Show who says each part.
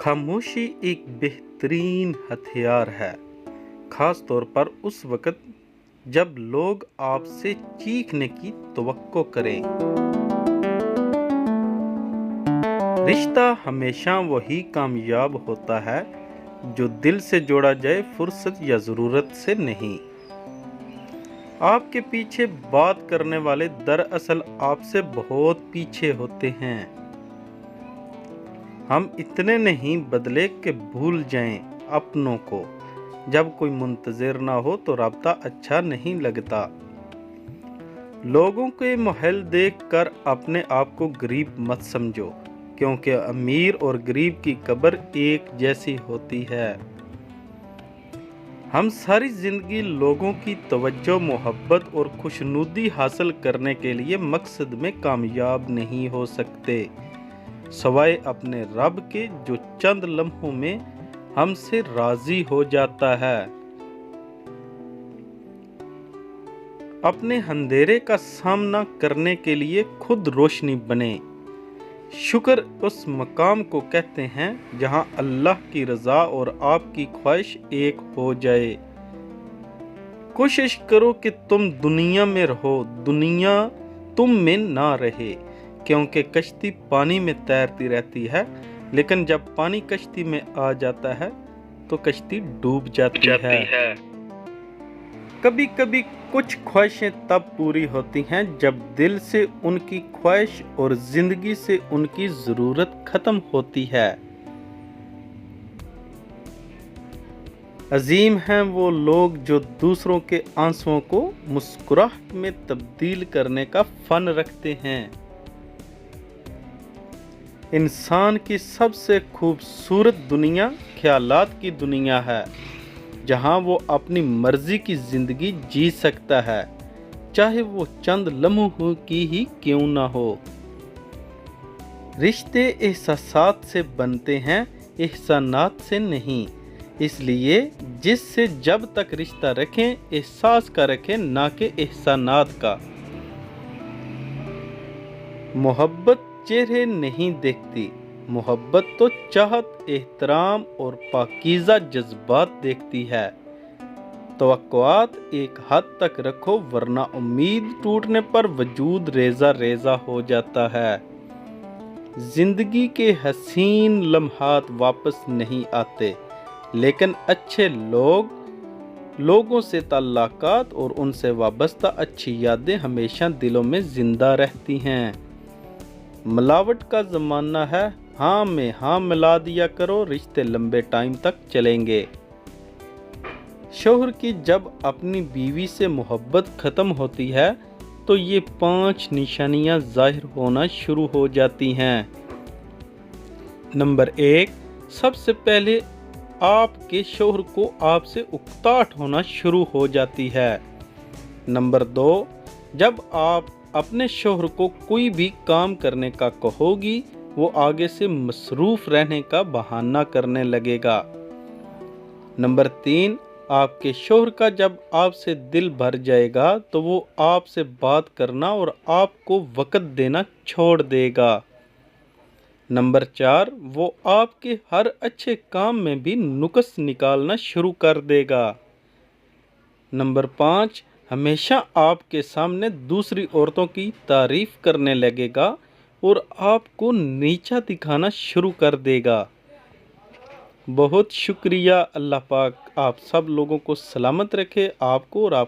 Speaker 1: خاموشی ایک بہترین ہتھیار ہے، خاص طور پر اس وقت جب لوگ آپ سے چیخنے کی توقع کریں۔ رشتہ ہمیشہ وہی کامیاب ہوتا ہے جو دل سے جوڑا جائے، فرصت یا ضرورت سے نہیں۔ آپ کے پیچھے بات کرنے والے دراصل آپ سے بہت پیچھے ہوتے ہیں۔ ہم اتنے نہیں بدلے کہ بھول جائیں اپنوں کو۔ جب کوئی منتظر نہ ہو تو رابطہ اچھا نہیں لگتا۔ لوگوں کے محل دیکھ کر اپنے آپ کو غریب مت سمجھو، کیونکہ امیر اور غریب کی قبر ایک جیسی ہوتی ہے۔ ہم ساری زندگی لوگوں کی توجہ، محبت اور خوشنودی حاصل کرنے کے لیے مقصد میں کامیاب نہیں ہو سکتے، سوائے اپنے رب کے جو چند لمحوں میں ہم سے راضی ہو جاتا ہے۔ اپنے اندھیرے کا سامنا کرنے کے لیے خود روشنی بنیں۔ شکر اس مقام کو کہتے ہیں جہاں اللہ کی رضا اور آپ کی خواہش ایک ہو جائے۔ کوشش کرو کہ تم دنیا میں رہو، دنیا تم میں نہ رہے، کیونکہ کشتی پانی میں تیرتی رہتی ہے، لیکن جب پانی کشتی میں آ جاتا ہے تو کشتی ڈوب جاتی ہے۔ کبھی کبھی کچھ خواہشیں تب پوری ہوتی ہیں جب دل سے ان کی خواہش اور زندگی سے ان کی ضرورت ختم ہوتی ہے۔ عظیم ہیں وہ لوگ جو دوسروں کے آنسوؤں کو مسکراہٹ میں تبدیل کرنے کا فن رکھتے ہیں۔ انسان کی سب سے خوبصورت دنیا خیالات کی دنیا ہے، جہاں وہ اپنی مرضی کی زندگی جی سکتا ہے، چاہے وہ چند لمحوں کی ہی کیوں نہ ہو۔ رشتے احساسات سے بنتے ہیں، احسانات سے نہیں۔ اس لیے جس سے جب تک رشتہ رکھیں، احساس کا رکھیں، نہ کہ احسانات کا۔ محبت چہرے نہیں دیکھتی، محبت تو چاہت، احترام اور پاکیزہ جذبات دیکھتی ہے۔ توقعات ایک حد تک رکھو، ورنہ امید ٹوٹنے پر وجود ریزہ ریزہ ہو جاتا ہے۔ زندگی کے حسین لمحات واپس نہیں آتے، لیکن اچھے لوگوں سے تعلقات اور ان سے وابستہ اچھی یادیں ہمیشہ دلوں میں زندہ رہتی ہیں۔ ملاوٹ کا زمانہ ہے، ہاں میں ہاں ملا دیا کرو، رشتے لمبے ٹائم تک چلیں گے۔ شوہر کی جب اپنی بیوی سے محبت ختم ہوتی ہے تو یہ 5 نشانیاں ظاہر ہونا شروع ہو جاتی ہیں۔ نمبر 1، سب سے پہلے آپ کے شوہر کو آپ سے اکتاہٹ ہونا شروع ہو جاتی ہے۔ نمبر 2، جب آپ اپنے شوہر کو کوئی بھی کام کرنے کا کہو گی، وہ آگے سے مصروف رہنے کا بہانہ کرنے لگے گا۔ نمبر 3، آپ کے شوہر کا جب آپ سے دل بھر جائے گا تو وہ آپ سے بات کرنا اور آپ کو وقت دینا چھوڑ دے گا۔ نمبر 4، وہ آپ کے ہر اچھے کام میں بھی نقص نکالنا شروع کر دے گا۔ نمبر 5، ہمیشہ آپ کے سامنے دوسری عورتوں کی تعریف کرنے لگے گا اور آپ کو نیچا دکھانا شروع کر دے گا۔ بہت شکریہ۔ اللہ پاک آپ سب لوگوں کو سلامت رکھے، آپ کو اور آپ